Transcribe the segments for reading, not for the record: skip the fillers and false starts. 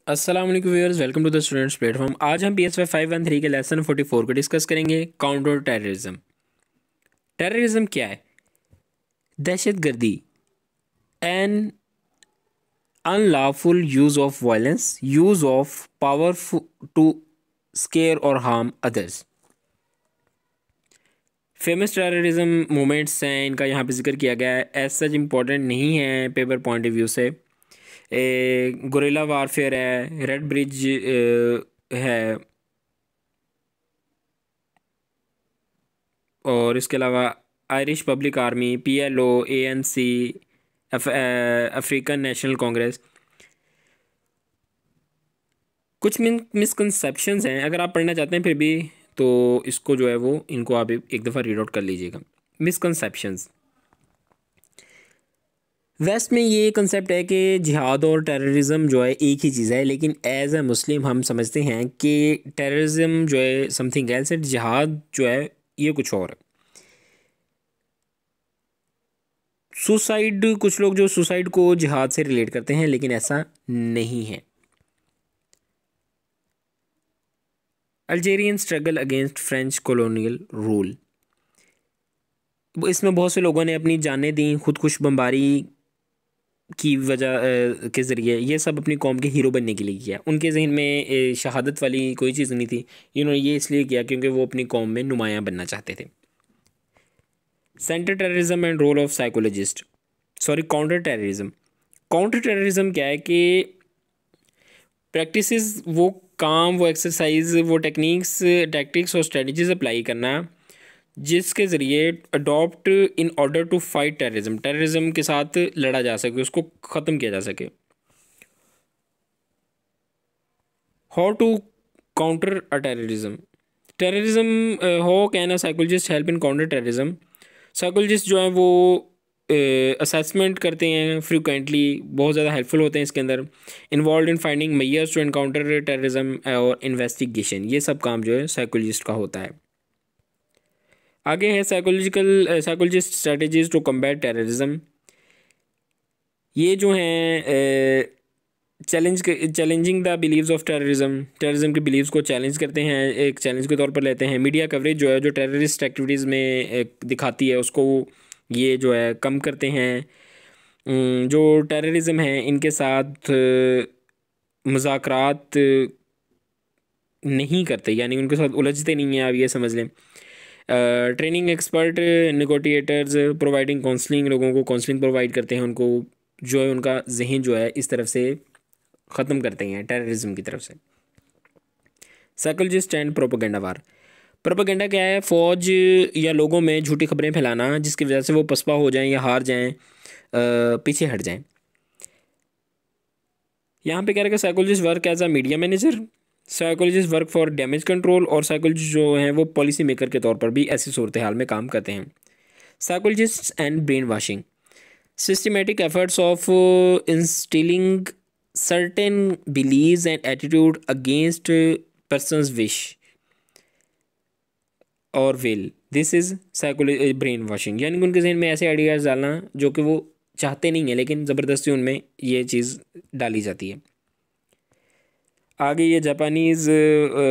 अस्सलाम वालेकुम viewers, welcome to the students platform. आज हम PSY 513 के लेसन 44 को डिस्कस करेंगे। Counter terrorism. टेररिज्म क्या है? दहशत गर्दी, an unlawful use of violence, use of power to scare और harm others. Famous terrorism movements हैं, इनका यहाँ पे जिक्र किया गया है। एज सच इम्पोर्टेंट नहीं है पेपर पॉइंट ऑफ व्यू से। गुरिल्ला वारफेयर है, रेड ब्रिज है, और इसके अलावा Irish public army, PLO, ANC, African national Congress. कुछ मिसकंसेप्शंस हैं, अगर आप पढ़ना चाहते हैं फिर भी तो इसको जो है वो इनको आप एक दफ़ा रीड आउट कर लीजिएगा। मिसकंसेप्शंस। वेस्ट में ये कंसेप्ट है कि जिहाद और टेररिज्म जो है एक ही चीज़ है, लेकिन एज ए मुस्लिम हम समझते हैं कि टेररिज्म जो है समथिंग एल्स है, जिहाद जो है ये कुछ और है। सुसाइड, कुछ लोग जो सुसाइड को जिहाद से रिलेट करते हैं, लेकिन ऐसा नहीं है। Algerian struggle against French colonial rule, इसमें बहुत से लोगों ने अपनी जानें दी खुदकुश बमबारी की वजह के ज़रिए। ये सब अपनी कौम के हीरो बनने के लिए किया। उनके जहन में शहादत वाली कोई चीज़ नहीं थी। इन्होंने ये इसलिए किया क्योंकि वो अपनी कौम में नुमायाँ बनना चाहते थे। Centre terrorism and role of psychologist, counter terrorism. Counter terrorism क्या है कि प्रैक्टिसेस, वो काम, वो एक्सरसाइज, वो टैक्टिक्स और स्ट्रेटजीज अप्लाई करना जिसके ज़रिए adopt in order to fight terrorism, terrorism के साथ लड़ा जा सके, उसको ख़त्म किया जा सके। How to counter a terrorism. Terrorism, how can a psychologist help in counter terrorism. Psychologist जो है वो असेसमेंट करते हैं फ्रिक्वेंटली, बहुत ज़्यादा हेल्पफुल होते हैं इसके अंदर। Involve in finding measures to encounter terrorism और इन्वेस्टिगेशन, ये सब काम जो है साइकोलॉजिस्ट का होता है। आगे है psychologist strategies to combat terrorism. ये जो हैं challenging the beliefs of terrorism, terrorism के बिलीव्स को चैलेंज करते हैं, एक चैलेंज के तौर पर लेते हैं। मीडिया कवरेज जो है जो टेररिस्ट एक्टिविटीज़ में दिखाती है उसको ये जो है कम करते हैं। जो टेररिज्म है इनके साथ मुज़ाकरात नहीं करते, यानी उनके साथ उलझते नहीं हैं, आप ये समझ लें। ट्रेनिंग एक्सपर्ट नेगोटिएटर्स प्रोवाइडिंग काउंसलिंग, लोगों को काउंसलिंग प्रोवाइड करते हैं, उनको जो है उनका जहन जो है इस तरफ से ख़त्म करते हैं टेररिज्म की तरफ से। Psychologist and propaganda war. Propaganda क्या है? फ़ौज या लोगों में झूठी खबरें फैलाना जिसकी वजह से वो पसपा हो जाएं या हार जाएं, पीछे हट जाएं। यहाँ पे कह रहा है कि psychologist work as a media manager, psychologist work for damage control, और साइकोलॉजिस्ट जो हैं वो पॉलिसी मेकर के तौर पर भी ऐसी सूरत हाल में काम करते हैं। Psychologist and brain washing, systematic efforts of instilling certain beliefs and attitude against person's wish और will, this is psychology brain washing, यानी उनके जहन में ऐसे आइडियाज़ डालना जो कि वो चाहते नहीं है, लेकिन ज़बरदस्ती उनमें ये चीज़ डाली जाती है। आगे ये जापानीज़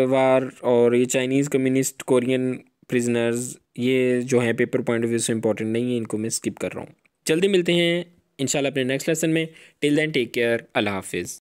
वार और ये चाइनीज़ कम्युनिस्ट कोरियन प्रिजनर्स, ये जो हैं पेपर पॉइंट ऑफ व्यू से इंपॉर्टेंट नहीं है, इनको मैं स्किप कर रहा हूँ। जल्दी मिलते हैं इंशाल्लाह अपने नेक्स्ट लेसन में। टिल देन टेक केयर, अल्लाह हाफिज़।